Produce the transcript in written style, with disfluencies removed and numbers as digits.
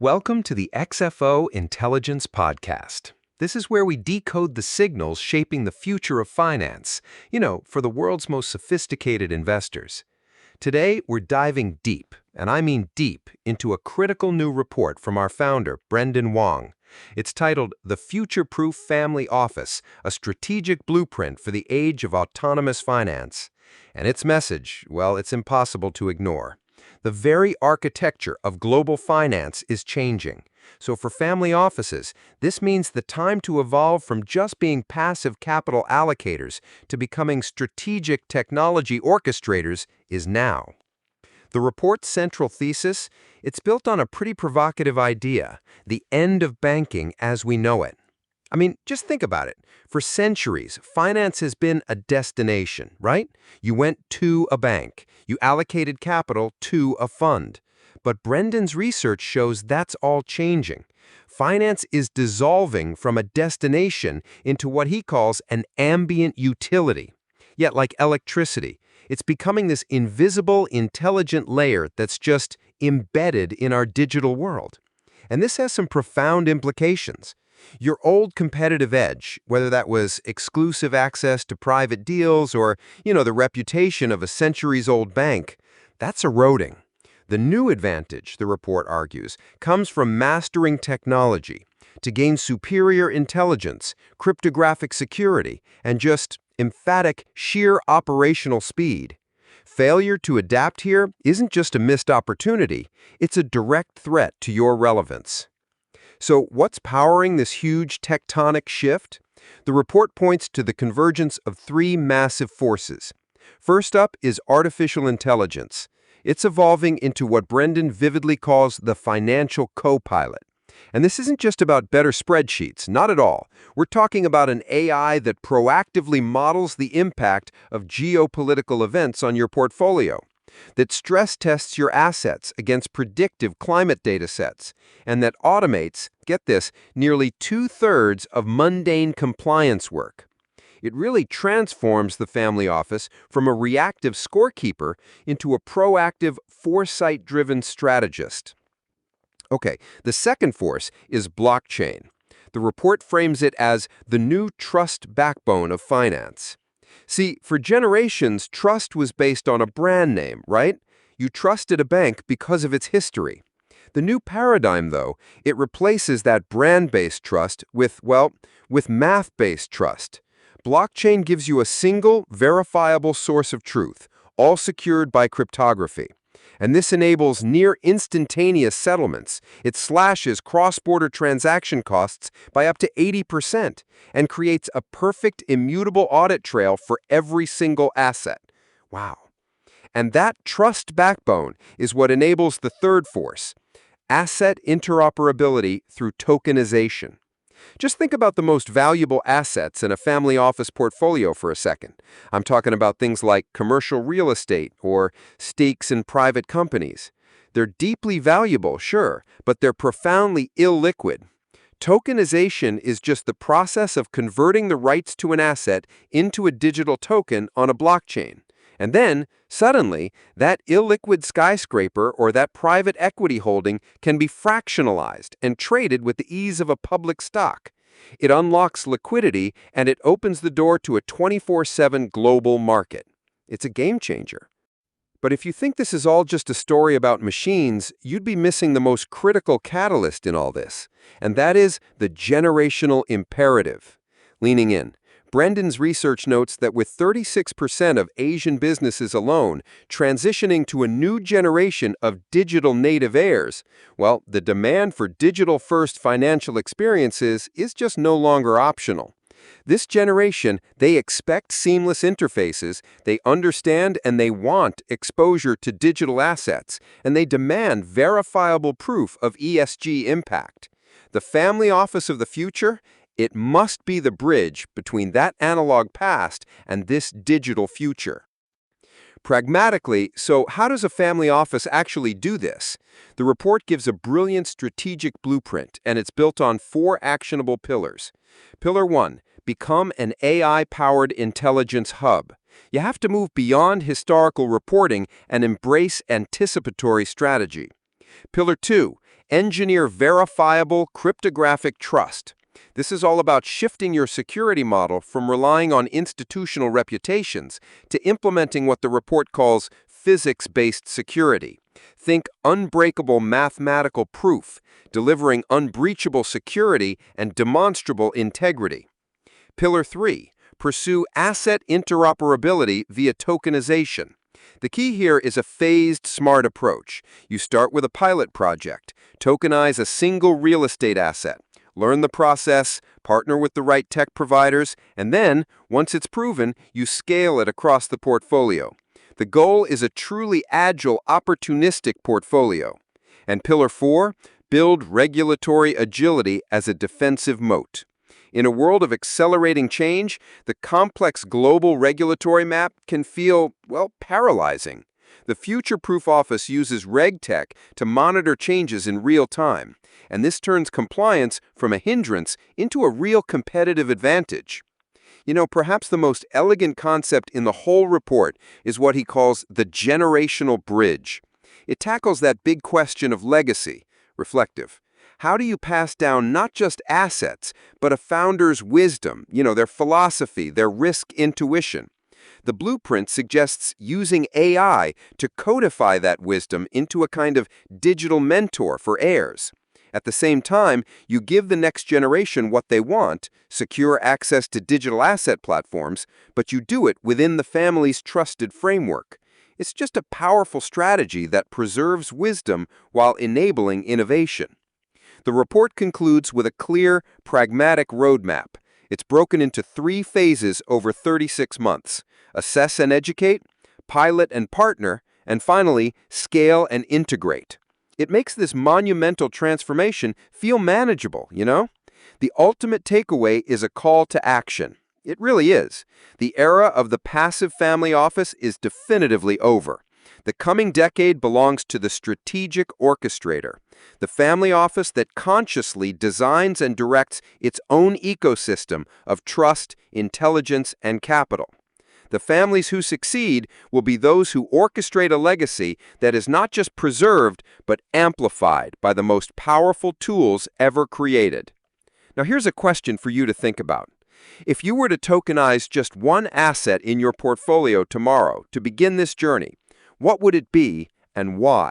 Welcome to the XFO Intelligence Podcast. This is where we decode the signals shaping the future of finance, for the world's most sophisticated investors. Today, we're diving deep, and I mean deep, into a critical new report from our founder, Brendan Wong. It's titled The Future-Proof Family Office, a Strategic Blueprint for the Age of Autonomous Finance. And its message, well, it's impossible to ignore. The very architecture of global finance is changing. So for family offices, this means the time to evolve from just being passive capital allocators to becoming strategic technology orchestrators is now. The report's central thesis, it's built on a pretty provocative idea, the end of banking as we know it. I mean, just think about it. For centuries, finance has been a destination, right? You went to a bank. You allocated capital to a fund. But Brendan's research shows that's all changing. Finance is dissolving from a destination into what he calls an ambient utility. Yet, like electricity, it's becoming this invisible, intelligent layer that's just embedded in our digital world. And this has some profound implications. Your old competitive edge, whether that was exclusive access to private deals or, the reputation of a centuries-old bank, that's eroding. The new advantage, the report argues, comes from mastering technology to gain superior intelligence, cryptographic security, and just emphatic, sheer operational speed. Failure to adapt here isn't just a missed opportunity, it's a direct threat to your relevance. So what's powering this huge tectonic shift? The report points to the convergence of three massive forces. First up is artificial intelligence. It's evolving into what Brendan vividly calls the financial co-pilot. And this isn't just about better spreadsheets, not at all. We're talking about an AI that proactively models the impact of geopolitical events on your portfolio, that stress tests your assets against predictive climate data sets, and that automates, get this, nearly 2/3 of mundane compliance work. It really transforms the family office from a reactive scorekeeper into a proactive, foresight-driven strategist. Okay, the second force is blockchain. The report frames it as the new trust backbone of finance. See, for generations, trust was based on a brand name, right? You trusted a bank because of its history. The new paradigm, though, it replaces that brand-based trust with math-based trust. Blockchain gives you a single, verifiable source of truth, all secured by cryptography. And this enables near-instantaneous settlements. It slashes cross-border transaction costs by up to 80% and creates a perfect immutable audit trail for every single asset. Wow. And that trust backbone is what enables the third force, asset interoperability through tokenization. Just think about the most valuable assets in a family office portfolio for a second. I'm talking about things like commercial real estate or stakes in private companies. They're deeply valuable, sure, but they're profoundly illiquid. Tokenization is just the process of converting the rights to an asset into a digital token on a blockchain. And then, suddenly, that illiquid skyscraper or that private equity holding can be fractionalized and traded with the ease of a public stock. It unlocks liquidity and it opens the door to a 24/7 global market. It's a game changer. But if you think this is all just a story about machines, you'd be missing the most critical catalyst in all this, and that is the generational imperative. Leaning in, Brendan's research notes that with 36% of Asian businesses alone transitioning to a new generation of digital native heirs, well, the demand for digital-first financial experiences is just no longer optional. This generation, they expect seamless interfaces, they understand and they want exposure to digital assets, and they demand verifiable proof of ESG impact. The family office of the future? It must be the bridge between that analog past and this digital future. Pragmatically, so how does a family office actually do this? The report gives a brilliant strategic blueprint, and it's built on 4 actionable pillars. Pillar 1, become an AI-powered intelligence hub. You have to move beyond historical reporting and embrace anticipatory strategy. Pillar 2, Engineer verifiable cryptographic trust. This is all about shifting your security model from relying on institutional reputations to implementing what the report calls physics-based security. Think unbreakable mathematical proof, delivering unbreachable security and demonstrable integrity. Pillar 3. Pursue asset interoperability via tokenization. The key here is a phased, smart approach. You start with a pilot project, tokenize a single real estate asset, learn the process, partner with the right tech providers, and then, once it's proven, you scale it across the portfolio. The goal is a truly agile, opportunistic portfolio. And Pillar 4, build regulatory agility as a defensive moat. In a world of accelerating change, the complex global regulatory map can feel, well, paralyzing. The future-proof office uses RegTech to monitor changes in real time, and this turns compliance from a hindrance into a real competitive advantage. You know, perhaps the most elegant concept in the whole report is what he calls the generational bridge. It tackles that big question of legacy, reflective. How do you pass down not just assets, but a founder's wisdom, their philosophy, their risk intuition? The blueprint suggests using AI to codify that wisdom into a kind of digital mentor for heirs. At the same time, you give the next generation what they want, secure access to digital asset platforms, but you do it within the family's trusted framework. It's just a powerful strategy that preserves wisdom while enabling innovation. The report concludes with a clear, pragmatic roadmap. It's broken into 3 phases over 36 months: assess and educate, pilot and partner, and finally, scale and integrate. It makes this monumental transformation feel manageable, The ultimate takeaway is a call to action. It really is. The era of the passive family office is definitively over. The coming decade belongs to the strategic orchestrator, the family office that consciously designs and directs its own ecosystem of trust, intelligence, and capital. The families who succeed will be those who orchestrate a legacy that is not just preserved, but amplified by the most powerful tools ever created. Now here's a question for you to think about. If you were to tokenize just one asset in your portfolio tomorrow to begin this journey, what would it be and why?